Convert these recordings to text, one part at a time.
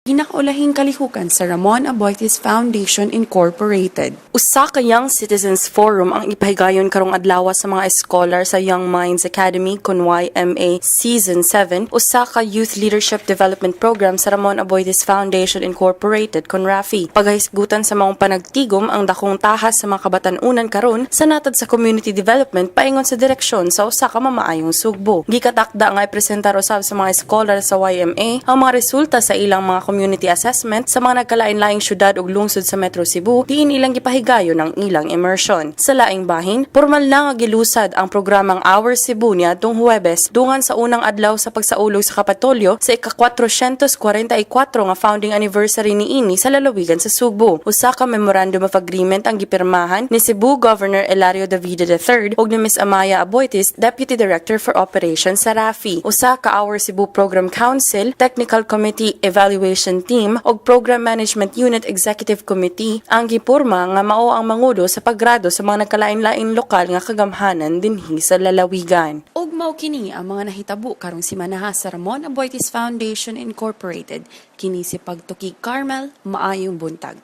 Ginakaulahing kalihukan sa Ramon Aboitiz Foundation Incorporated. Usa ka Young Citizens Forum ang ipahigayon karong adlaw sa mga scholar sa Young Minds Academy kun YMA Season 7, usa ka Youth Leadership Development Program sa Ramon Aboitiz Foundation Incorporated kun RAFI. Paghisgutan sa mga panagtigom ang dakong tahas sa mga kabatan-unan karon sa natad sa community development paingon sa direksyon sa usa ka mamaayong sugbo. Gikatakda nga ipresentar usab sa mga scholar sa YMA ang mga resulta sa ilang mga community assessment sa mga nagkalain-laing syudad ug lungsod sa Metro Cebu diin ilang gipahigayon ng ilang immersion. Sa laing bahin, pormal na nga gilusad ang programang Our Cebu niadtong Huwebes dungan sa unang adlaw sa pagsaulog sa Kapitolyo sa ika-444 nga founding anniversary niini sa lalawigan sa Sugbo. Usa ka memorandum of agreement ang gipirmahan ni Cebu Governor Elario Davide III ug ni Ms. Amaya Aboitiz, Deputy Director for Operations sa RAFI. Usa ka Our Cebu Program Council, Technical Committee Evaluation Team ug Program Management Unit Executive Committee ang giporma nga mao ang mangudo sa paggrado sa mga nagkalain-laing lokal nga kagamhanan dinhi sa lalawigan. Ug mao kini ang mga nahitabo karong simanaha sa Ramon Aboitiz Foundation Incorporated. Kini si Pagtukig Carmel, maayong buntag.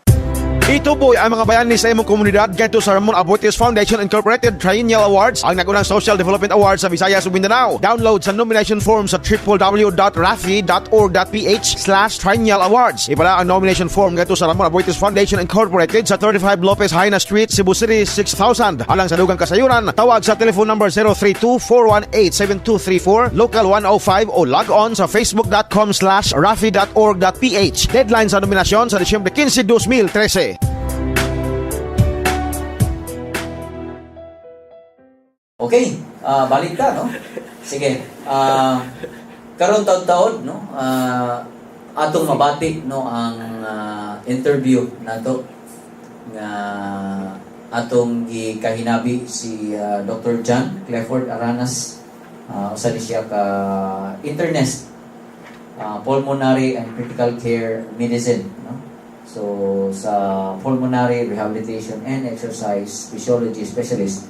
Ito po ang mga bayani sa imong komunidad gadto sa Ramon Aboitiz Foundation Incorporated Triennial Awards, ang nagunang Social Development Awards sa Visayas ug Mindanao. Download sa nomination form sa www.rafi.org.ph/Triennial Awards. Ipala ang nomination form gadto sa Ramon Aboitiz Foundation Incorporated sa 35 Lopez Haina Street, Cebu City 6000. Alang sa dugang kasayuran, tawag sa telephone number 032-418-7234, local 105 o log on sa facebook.com/rafi.org.ph. Deadline sa nominasyon sa Disyembre 15, 2013. Okay, balik ka, no? Sige. Karon taon-taon, no? Atong mabati, no, ang interview nato nga atong gikahinabi si Dr. John Clifford Aranas. Usa ni siya ka internist, pulmonary and critical care medicine, no? So sa pulmonary rehabilitation and exercise physiology specialist.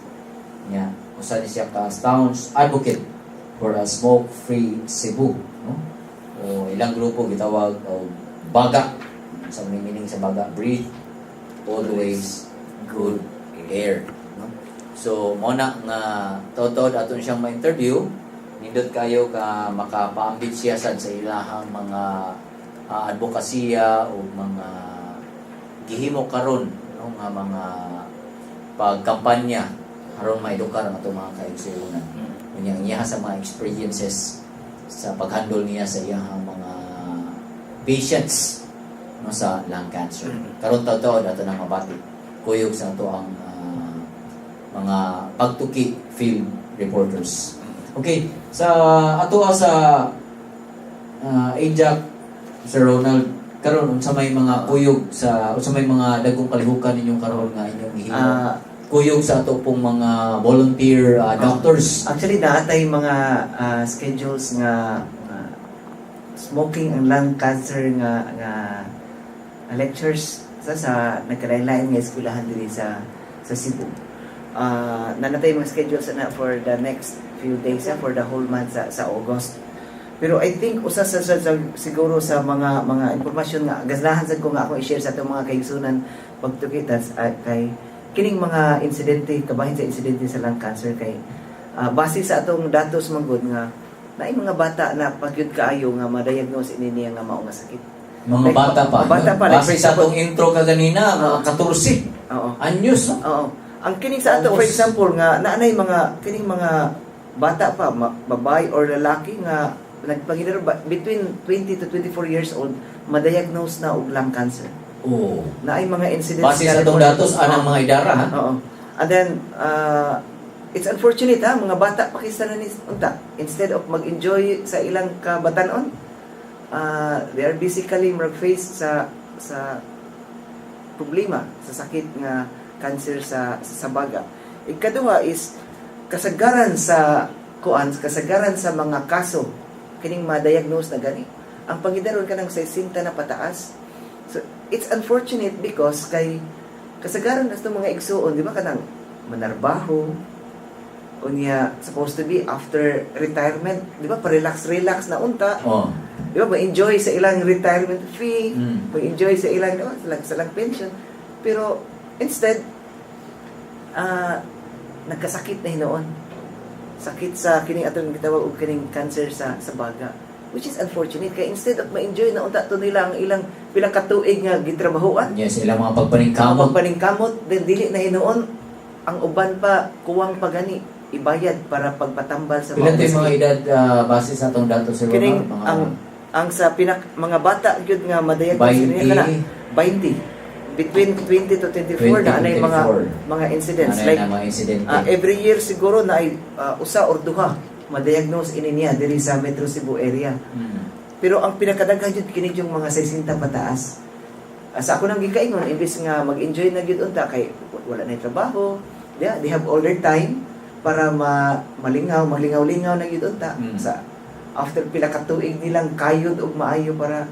Yeah. Usa ni siya ka staunch advocate for a smoke-free Cebu, no? O ilang grupo gitawag og baga. Sa meaning sa baga, breathe always good air, no? So mo na nga totod aton siyang ma-interview, nindot kayo ka makapaambit siya sad sa ilahang mga advokasya o mga gihimo karon, no, nga mga pagkampanya aron maedukar ang atong mga kaigsuonan. Unyang niya sa mga experiences sa paghandle niya sa iyang mga patients, no, sa lung cancer. Karon taw-taw ato nang mabati kuyog sa ato ang mga pagtuki field reporters. Okay, sa ato sa AJAC, Sir Ronald, karon unsa may mga kuyog sa unsa may mga dagkong kalihukan ninyong karon nga inyong gihimo? Kuyog sa ato pong mga volunteer doctors. Actually, naatay mga schedules nga smoking and lung cancer nga lectures sa nagkalain-lain nga eskwelahan diri sa Cebu. Nanatay mga schedules na for the next few days, for the whole month sa August. Pero I think usa sa siguro sa mga impormasyon nga gazlahan sad ko nga ako i-share sa atong mga kaigsunan pagtukitas kay kining mga insidente, kabahin sa insidente sa lung cancer kay base sa atong datos manggod nga naay mga bata na pagyud kaayo nga ma-diagnose ini niya nga mao nga sakit. Mga bata pa. Bata pa. Base sa atong intro ka ganina, mga 14. Oo. Anyos, no? Oo. Ang kining sa ato, for example, nga naanay mga kining mga bata pa, babae or lalaki nga nagpangidaro between 20 to 24 years old, ma-diagnose na og lung cancer. Oo. Na ay mga incidents Base sa itong datos, anang mga idara, ha? Oo. And then, it's unfortunate, ha? Mga bata, Pakistanis, unta. Instead of mag-enjoy sa ilang kabatanon, they are basically mag-face sa problema, sa sakit nga cancer sa baga. Ikaduha is, kasagaran sa mga kaso, kining ma-diagnose na gani. Ang pangidaron ka ng 60 na pataas. So, it's unfortunate because kay kasagaran na itong mga igsuon, di ba kanang manarbaho, unya supposed to be after retirement, di ba, pa-relax na unta. Oh. di ba, ma-enjoy sa ilang retirement fee, Mm. ma-enjoy sa ilang, sa ilang pension. Pero, instead, nagkasakit na hinoon. Sakit sa kining atong gitawag og kining cancer sa baga, which is unfortunate kay instead of ma-enjoy na unta to nila ang ilang pila ka tuig nga gitrabahoan, Yes, ilang mga pagpaningkamot. paningkamot, then dili na hinoon ang uban pa kuwang pagani ibayad para pagpatambal sa Pila tayo mga ospital. edad base sa atong dato Sir Kining Ronald? ang sa mga bata gyud nga madayag 20. kana 20 between 20 to 24 na anay 24. mga incidents Ano like na mga insidente? every year siguro na ay usa or duha ma-diagnose ini niya diri sa Metro Cebu area. Mm. Pero ang pinakadaghan jud kini yung mga 60 pataas. Sa ako nang gikaingon imbes nga mag-enjoy na gyud unta kay wala na trabaho, they have all their time para malingaw-lingaw na gyud unta sa after pila ka tuig nilang kayod og maayo para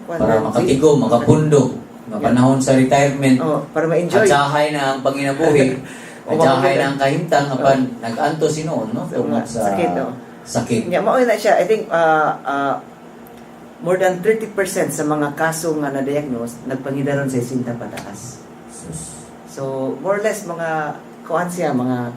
Makatigo, makapundo, mapanahon sa retirement, para ma-enjoy. atsahay na ang panginabuhi, atsahay na ang kahimtang, apan nag-anto sinoon, no? So, Tungod sa sakit, no? sakit. Yeah, mao na siya. I think more than 30% sa mga kaso nga na-diagnose nagpangidaron sa 60 pataas. So, more or less mga kuan siya mga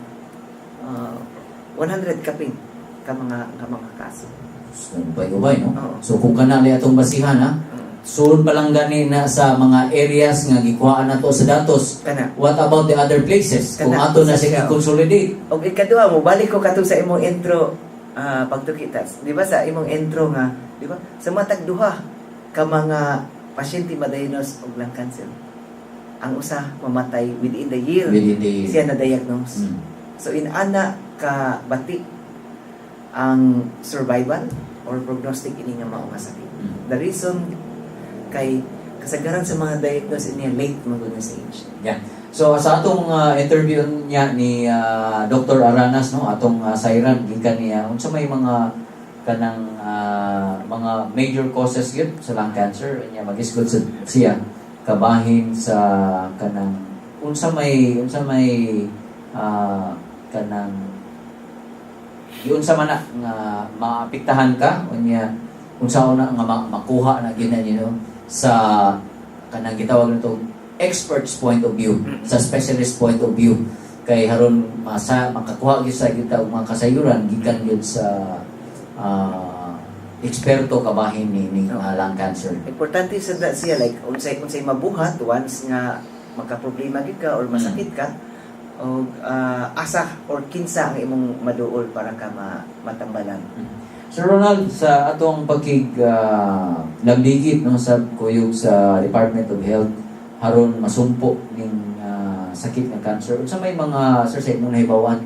100 kaping ka mga kaso. So, ubay-ubay, no? Oo. So, kung kanali atong basihan, ha? Sulod pa lang gani na sa mga areas nga gikuhaan na to sa datos. Kana. What about the other places? Kung Kana. ato na Sa siya siya. i-consolidate. Og ikaduha mo balik ko kato sa imong intro pagtukitas. Di ba sa imong intro nga, di ba? Sa matag duha ka mga pasyente ma-diagnose og lung cancer. Ang usa mamatay within the year Within the siya na-diagnose. Mm. So in ana ka bati ang survival or prognostic ini nga mao nga sakit. Mm. The reason kay kasagaran sa mga diagnose niya late magud sa age. Yeah. So sa atong interview niya ni Dr. Aranas, no, atong sayran gikan niya unsa may mga kanang mga major causes gyud sa lung cancer niya magisgod siya kabahin sa kanang unsa may kanang yun sa mana nga maapektahan ka unya unsa una nga makuha na gyud niyo sa kanang gitawag nito expert's point of view, sa specialist point of view kay haron makakuha gyud sa kita og mga kasayuran gikan gyud sa eksperto kabahin ni lung cancer. Importante sa siya like unsay mabuhat once nga magka-problema gid ka or masakit ka o asa or kinsa ang imong maduol para ka matambalan. Sir Ronald, sa atong lambigit no sa kuyog sa Department of Health haron masumpo ning sakit ng cancer. Unsa may mga sir sa imong nahibawan?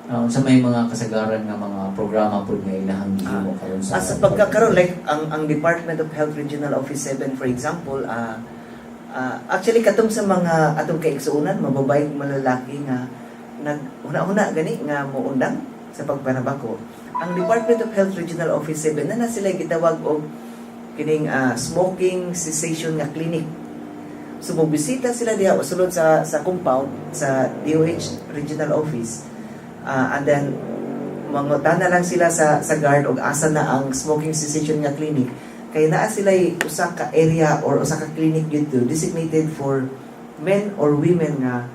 Unsa may mga kasagaran nga mga programa pud nga ilahang gihimo karon sa Sa pagkakaroon like ang Department of Health Regional Office 7 for example, actually katong sa mga atong kaigsuonan mababaye ug malalaki nga naghuna-huna gani nga moundang sa pagpanabako. Ang Department of Health Regional Office 7 na sila gitawag og kining smoking cessation nga clinic. So mobisita sila diha sulod sa compound sa DOH Regional Office. And then mangutana lang sila sa guard og asa na ang smoking cessation nga clinic. Kay naa sila usa ka area or usa ka clinic dito designated for men or women nga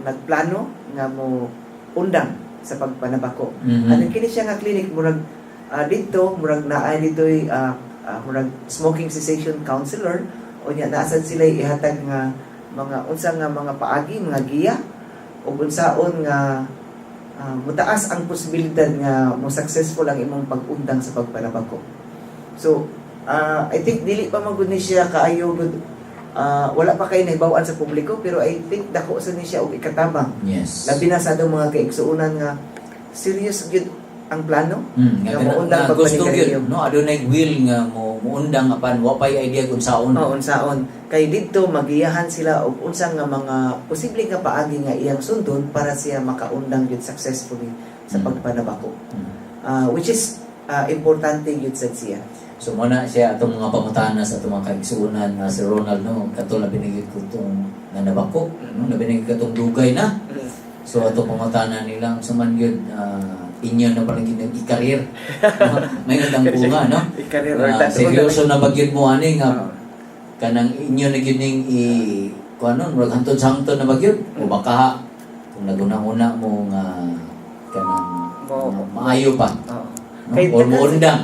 nagplano nga mo undang sa pagpanabako. Mhm. Ano kini siya nga clinic murag dito murag naa ditoy murag smoking cessation counselor o nya naasan sila ihatag nga mga unsa nga mga paagi, mga giya o unsaon nga mutaas ang posibilidad nga mo successful ang imong pag-undang sa pagpanabako. So, I think dili pa magud ni siya kaayo wala pa kay nahibaw-an sa publiko pero I think dako sa ni siya og ikatabang. Yes. Labi na sa atong mga kaigsuonan nga serious gyud ang plano Nga maundang gusto pagpanigarilyo. gyud no adunay will nga muundang apan wa pay idea kung saon. Unsaon kay didto magiyahan sila og unsa nga mga posible nga paagi nga iyang sundon para siya makaundang gyud successfully sa pagpanabako. Which is importante gyud sad siya. So muna siya atong mga pangutana sa atong mga kaigsuonan na si Ronald no kato na binigit ko tong nanabako no na binigit katong dugay na. So atong pangutana nila sa man gyud inyo na parang i-career. May natang bunga, no? I-career or Seryoso na bagyod mo ani nga kanang inyo na gining kuanon murag hantod-hantod na bagyod o baka kung naguna-una mo nga kanang maayo pa. Oo. No? Or muundang.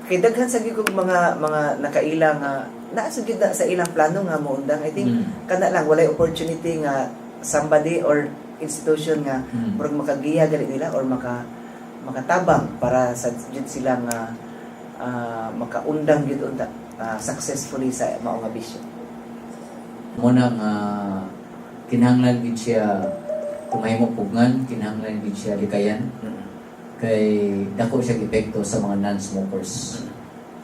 Kay daghan sa gyud mga nakaila nga naa sa gyud na sa ilang plano nga moundang. I think kana lang walay opportunity nga somebody or institution nga murag makagiya gali nila or makatabang para sa gyud sila nga makaundang gyud unta successfully sa mao nga bisyo. Muna nga kinahanglan gid siya kung mahimo pugnan, kinahanglan gid siya likayan. Kay dako siya epekto sa mga non-smokers.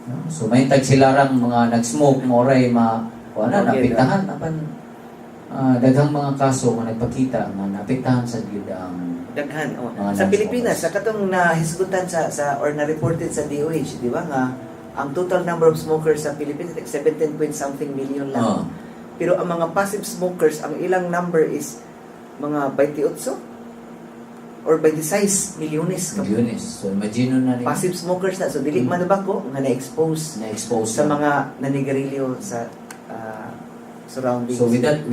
No? So may tag sila rang mga nag-smoke mo oray naapektahan apan daghang mga kaso nga nagpakita nga naapektahan sa gyud ang Daghan. mga Sa non-smokers. Pilipinas, sa katong nahisgutan sa or na-reported sa DOH, di ba nga, ang total number of smokers sa Pilipinas, like 17 point something million lang. Pero ang mga passive smokers, ang ilang number is mga 28 or 26 milyones. Milyones. So imagine na rin Passive smokers na. So, dili man ba ko nga na-expose na-expose sa mga nanigarilyo sa surroundings. So with that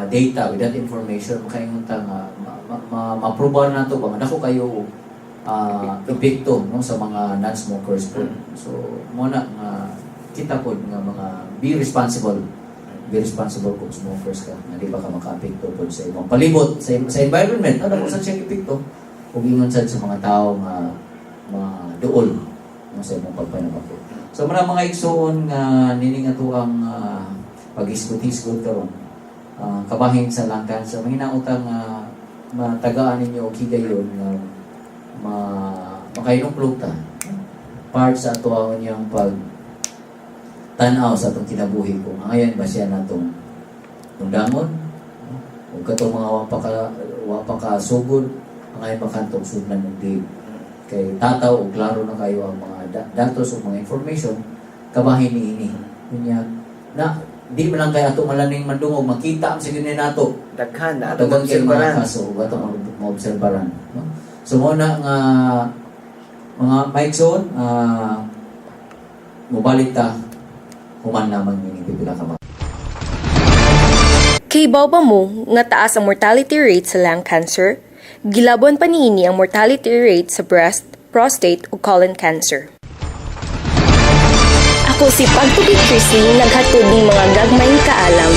data, with that information, makaingon ta nga ma-probar na to ba dako kayo epekto no sa mga non-smokers po. So muna nga kita pod nga mga be responsible kung smokers ka nga di ba ka maka-apekto pod sa imong palibot sa environment no dako sa siya epekto ug ingon sad sa mga tawo nga duol no sa imong pagpanabako. So mga igsoon nga nining ato ang pag-isgot-isgot karon kabahin sa lung cancer mahinautang matagaan ninyo og higayon nga makainuklog ta part sa ato ang inyong pag tanaw sa atong kinabuhi kung ayan ba siya natong undangon o katong mga wa pa sugod ang ayan ba kantong sudlan ng di kay tataw o klaro na kayo ang mga datos o mga information kabahin niini kunya na di man lang kay ato malaning mandungog makita ang sige nato Daghan na atong dagang kay mga obserbaran. kaso o ato maobserbaran no so mo na nga mga maigsoon mobalik ta human naman yung pipila ka Kay bawba mo nga taas ang mortality rate sa lung cancer, gilabon pa niini ang mortality rate sa breast, prostate ug colon cancer. Ako si Pagtubig Chrissy, naghatod ng mga gagmayng kaalam.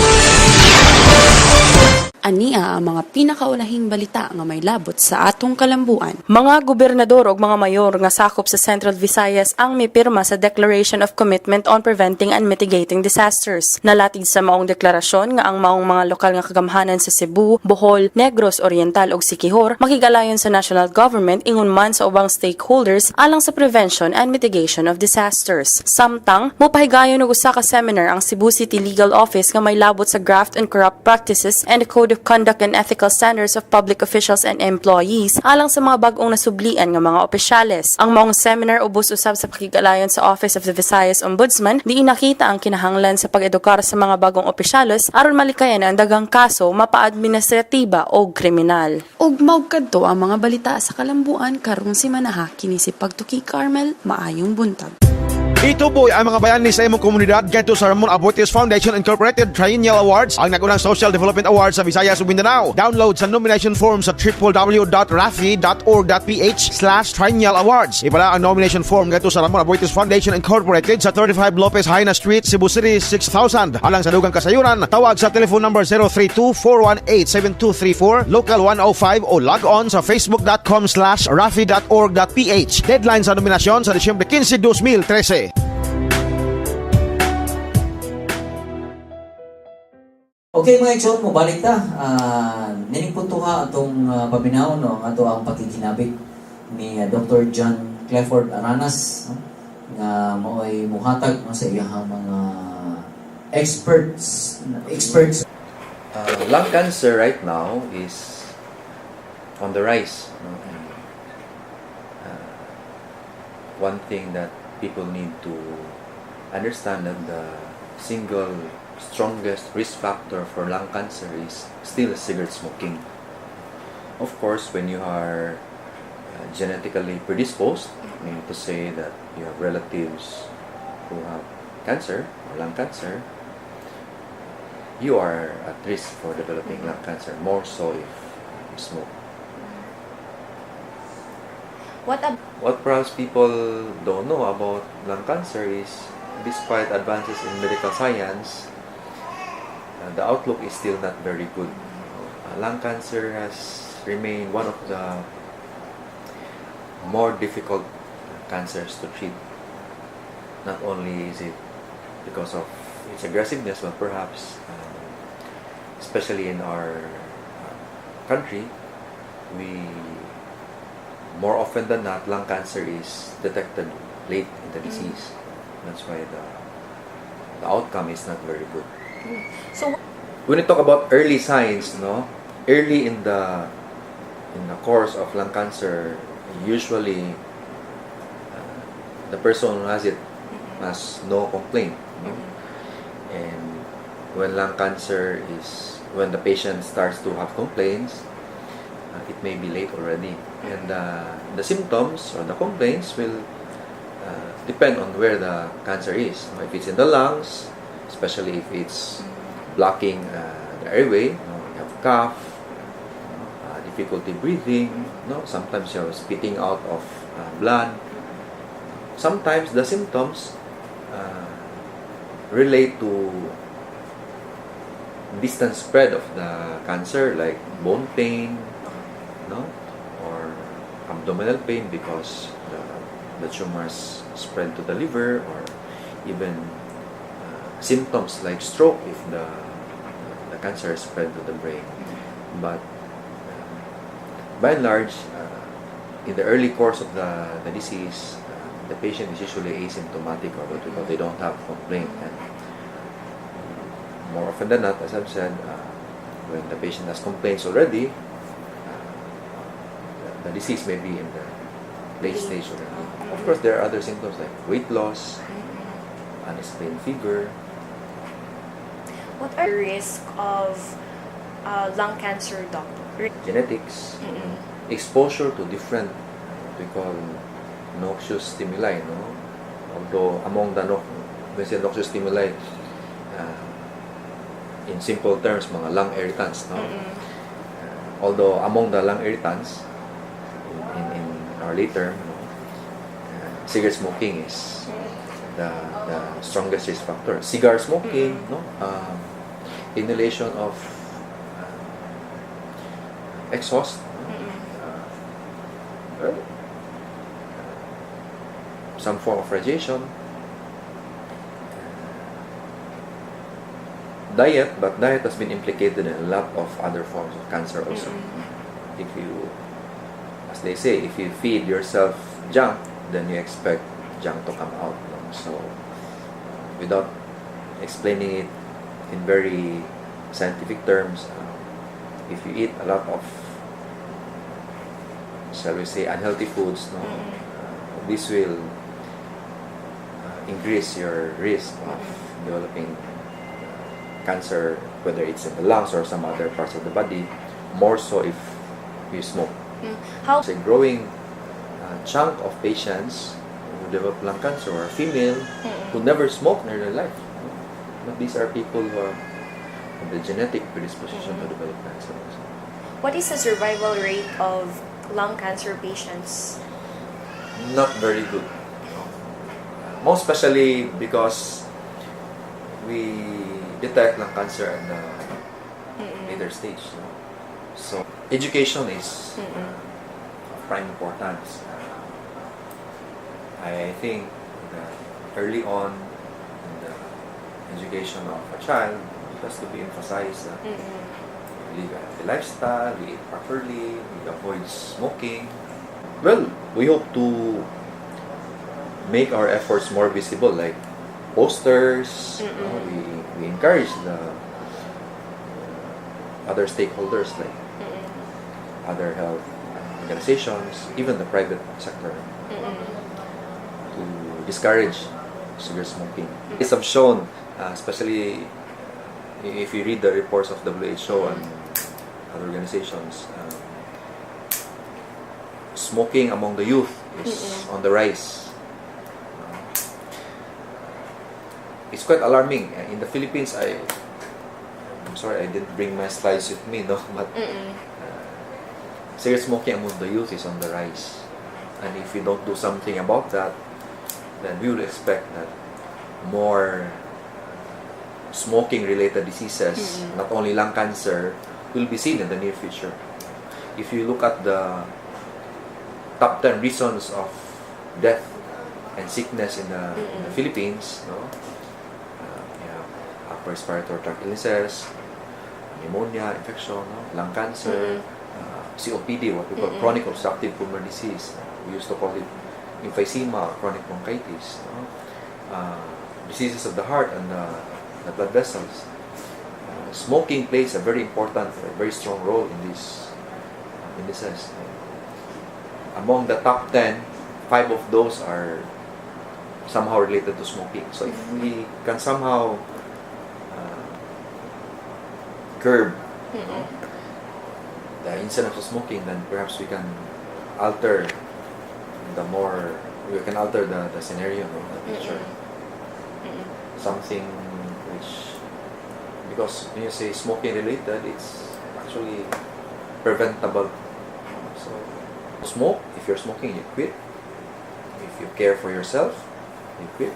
Ania ang mga pinakaunahing balita nga may labot sa atong kalambuan. Mga gobernador ug mga mayor nga sakop sa Central Visayas ang mipirma sa Declaration of Commitment on Preventing and Mitigating Disasters. Nalatid sa maong deklarasyon nga ang maong mga lokal nga kagamhanan sa Cebu, Bohol, Negros Oriental ug Siquijor makigalayon sa national government ingon man sa ubang stakeholders alang sa prevention and mitigation of disasters. Samtang mopahigayon og usa ka seminar ang Cebu City Legal Office nga may labot sa graft and corrupt practices and the Code of Conduct and Ethical Standards of Public Officials and Employees alang sa mga bag-ong nasublian nga mga opisyales. Ang maong seminar ubos usab sa pakigalayon sa Office of the Visayas Ombudsman di nakita ang kinahanglan sa pag-edukar sa mga bagong opisyales aron malikayan ang daghang kaso mapa-administratiba o kriminal. Ug maugkadto ang mga balita sa kalambuan karong simanaha kini si Pagtuki Carmel maayong buntag. Ituboy ang mga bayani sa imong komunidad gadto sa Ramon Aboitiz Foundation Incorporated Triennial Awards, ang nagunang Social Development Awards sa Visayas ug Mindanao. Download sa nomination form sa www.rafi.org.ph/Triennial Awards. Ipala ang nomination form gadto sa Ramon Aboitiz Foundation Incorporated sa 35 Lopez Haina Street, Cebu City 6000. Alang sa dugang kasayuran, tawag sa telephone number 032-418-7234, local 105 o log on sa facebook.com/rafi.org.ph. Deadline sa nominasyon sa Disyembre 15, 2013. Okay mga igsoon, mobalik ta. Nining punto ha atong paminaw no ato ang pakikinabik ni Dr. John Clifford Aranas no? Nga mo'y muhatag no, sa iyang mga experts. Lung cancer right now is on the rise. No? And, one thing that people need to understand that the single strongest risk factor for lung cancer is still cigarette smoking. Of course, when you are genetically predisposed, meaning to say that you have relatives who have cancer or lung cancer, you are at risk for developing lung cancer, more so if you smoke. What perhaps people don't know about lung cancer is, despite advances in medical science, the outlook is still not very good. Lung cancer has remained one of the more difficult cancers to treat. Not only is it because of its aggressiveness, but perhaps, especially in our country, more often than not, lung cancer is detected late in the disease. That's why the outcome is not very good. So, When we talk about early signs, early in the course of lung cancer, usually the person who has it has no complaint. And when the patient starts to have complaints, it may be late already. And the symptoms or the complaints will depend on where the cancer is. If it's in the lungs, especially if it's blocking the airway, you have cough, difficulty breathing, sometimes you're spitting out of blood. Sometimes the symptoms relate to distant spread of the cancer, like bone pain, or abdominal pain because the tumors spread to the liver, or even symptoms like stroke if the cancer is spread to the brain. But by and large, in the early course of the disease, the patient is usually asymptomatic, or what we call they don't have complaint. And more often than not, as I've said, when the patient has complaints already, the disease may be in the late stage already. Of course, there are other symptoms like weight loss, unexplained fever. what are the risks of lung cancer, doctor? Genetics, exposure to different what we call noxious stimuli. Although among the when we say noxious stimuli, in simple terms, mga lung irritants. Although among the lung irritants, in our late term, cigarette smoking is the strongest risk factor. Cigar smoking, inhalation of exhaust, some form of radiation, diet has been implicated in a lot of other forms of cancer also. If you, as they say, if you feed yourself junk, then you expect junk to come out. So, without explaining it in very scientific terms, if you eat a lot of, shall we say, unhealthy foods, this will increase your risk of developing cancer, whether it's in the lungs or some other parts of the body, more so if you smoke. How? It's a growing chunk of patients who develop lung cancer are female who never smoked in their life. But these are people who have the genetic predisposition to develop cancer. What is the survival rate of lung cancer patients? Not very good. Most especially because we detect lung cancer at the later stage. So education is of prime importance. I think that early on in the education of a child, it has to be emphasized that we live a healthy lifestyle, we eat properly, we avoid smoking. Well, we hope to make our efforts more visible, like posters. We encourage the other stakeholders, like other health organizations, even the private sector, to discourage cigarette smoking. It's have shown, especially if you read the reports of WHO and other organizations, smoking among the youth is on the rise. It's quite alarming. In the Philippines, I'm sorry I didn't bring my slides with me, no, but cigarette smoking among the youth is on the rise. And if we don't do something about that, then we would expect that more smoking-related diseases, not only lung cancer, will be seen in the near future. If you look at the top 10 reasons of death and sickness in the Philippines, no, you have upper respiratory tract illnesses, pneumonia, infection, no, lung cancer, COPD, what we call chronic obstructive pulmonary disease. We used to call it emphysema or chronic bronchitis. No? Diseases of the heart and the blood vessels. Smoking plays a very important, very strong role in these indices. Among the top 10, 5 of those are somehow related to smoking. So if we can somehow curb the incidence of smoking, then perhaps we can alter the scenario, no, the picture. Something which, because when you say smoking related, it's actually preventable. So smoke, if you're smoking, you quit. If you care for yourself, you quit.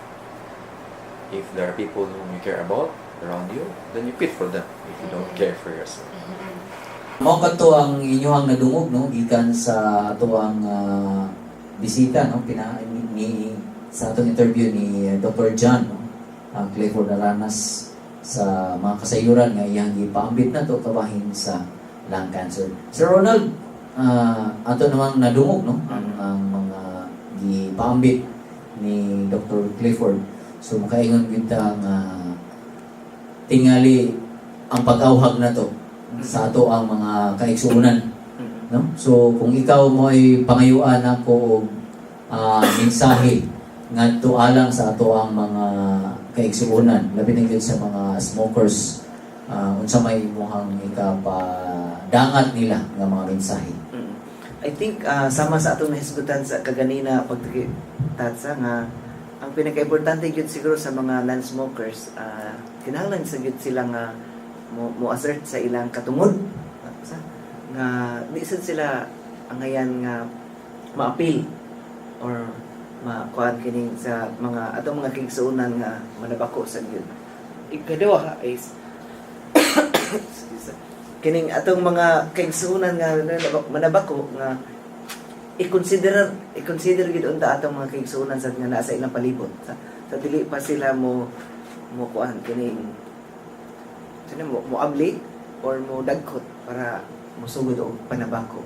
If there are people whom you care about around you, then you quit for them if you don't care for yourself. Mao kadto ang inyong nadungog, no, gikan sa atuang bisita, no, sa atong interview ni Dr. John, no, Clifford Aranas, sa mga kasayuran nga iyang gipaambit na to kabahin sa lung cancer. Sir Ronald, ato namang nadungog, no, ang mga gipaambit ni Dr. Clifford. So makaingon gyud ta nga tingali ang pag-awhag na to sa ato ang mga kaigsuonan, no? So kung ikaw mo ay pangayuan ako mensahe ngadto alang sa ato ang mga kaigsuonan, labi na gyud sa mga smokers, unsa may imong ikapadangat nila nga mga mensahe? I think sama sa atong nahisgutan sa kaganina pagtatsa nga ang pinaka-importante gyud siguro sa mga non-smokers, kinahanglan sa gyud sila nga mo assert sa ilang katungod nga di sad sila angayan nga ma-appeal or makuan kining sa mga atong mga kigsuonan nga manabako sa gyud. Ikaduha is kining atong mga kigsuonan nga manabako nga i-consider gid unta atong mga kigsuonan sa nga nasa ilang palibot sa dili pa sila mo kuan kining mo abli or mo dagkot para musugod og panabako.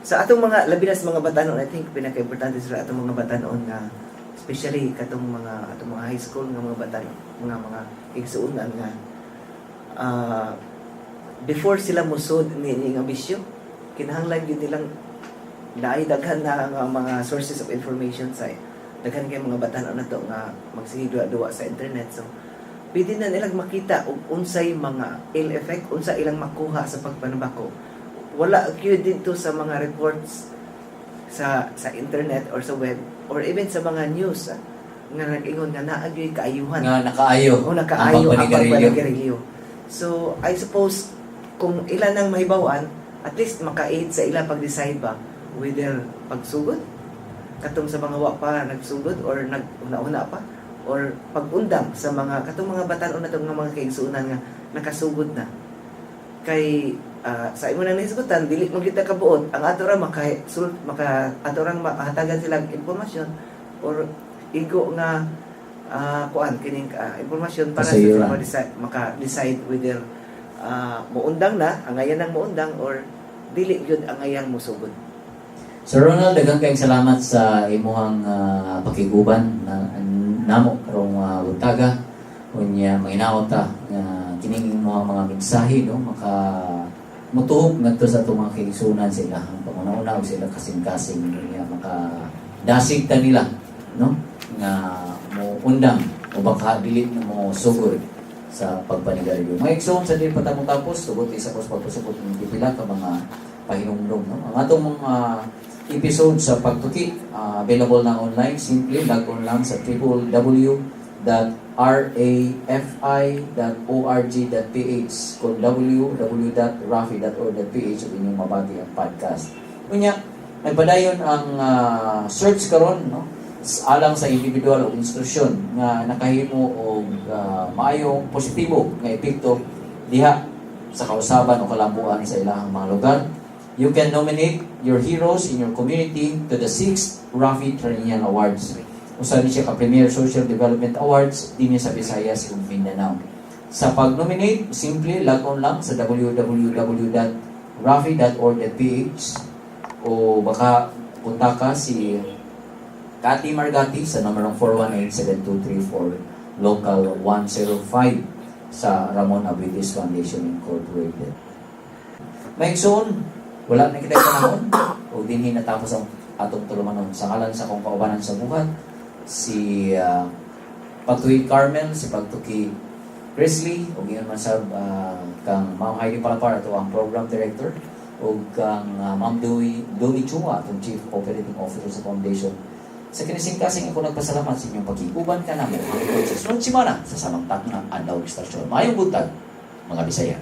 Sa atong mga labi na sa mga batanon, I think pinaka-importante sa atong mga batanon nga especially atong mga high school nga mga batanon, mga igsuonan nga before sila musud ni nga bisyo, kinahanglan gyud nilang naay daghan na nga mga sources of information sa daghan kay mga batanon nato nga magsigidwa-duwa sa internet. So pwede na nilang makita og unsay mga ill effect, unsa ilang makuha sa pagpanabako. Wala gyud dito sa mga reports sa internet or sa web or even sa mga news nga nag-ingon nga naa gyud kaayuhan. Nga nakaayo. O nakaayo ang pagpanigarilyo. pagpanigarilyo. So I suppose kung ilan ang mahibawan, at least maka-aid sa ila pag-decide ba whether pagsugod katong sa mga wa pa nagsugod or nag-una-una pa or pag-undang sa mga katong mga batanon na itong mga kaigsuonan nga nakasugod na kay sa imo nang nahisgutan dili mo kita kabuot ang ato ra ato rang mahatagan sila impormasyon or igo nga kuan kining impormasyon para sa sila maka-decide whether muundang na angayan ang muundang or dili gyud angayan musugod. Sir Ronald, daghang kayong salamat sa imuhang pakiguban na namo karong buntaga unya mahinaot ta nga kining imuhang mga mensahe, no, maka mutuhog ngadto sa atong mga kaigsuonan sila ang pangunauna og sila kasing-kasing niya maka dasig ta nila, no, nga mo undang o baka dili na mo sugod sa pagpanigarilyo. Mga igsoon sa dili patapos tubot isa ko sa pagpasubot ng pipila ka mga pahinumdom, no, ang atong mga episode sa Pagtuki. Available na online. Simple, log on lang sa www.rafi.org.ph kung www.rafi.org.ph ang inyong mabati ang podcast. Kunya, nagpadayon ang search karon, no? Alang sa individual o instruksyon nga nakahimo og maayong positibo nga epekto diha sa kausaban o kalambuan sa ilahang mga lugar. You can nominate your heroes in your community to the 6th Rafi Tranian Awards. Usa ni siya ka Premier Social Development Awards dinhi sa Visayas ug Mindanao. Sa pag-nominate, simple log on lang sa www.rafi.org.ph o baka punta ka si Cathy Margati sa numero 418-7234 Local 105 sa Ramon Abuetis Foundation Incorporated. Maigsoon, wala na kita panahon o dinhi natapos ang atong tulumanon. Sa ngalan sa kong kaubanan sa buhat, si Pagtuki Carmel, si Pagtuki Grizzly, o ngayon man sa kang Ma'am Heidi Palapar, ito ang Program Director, o kang Ma'am Dumi Chua, itong Chief Operating Officer sa Foundation. Sa kinising-kasing ako nagpasalamat sa inyong pag-iuban ka namin. Ang sa sunod simana sa samang takna Andaw Istasyon. Mayong buntag, mga Bisaya.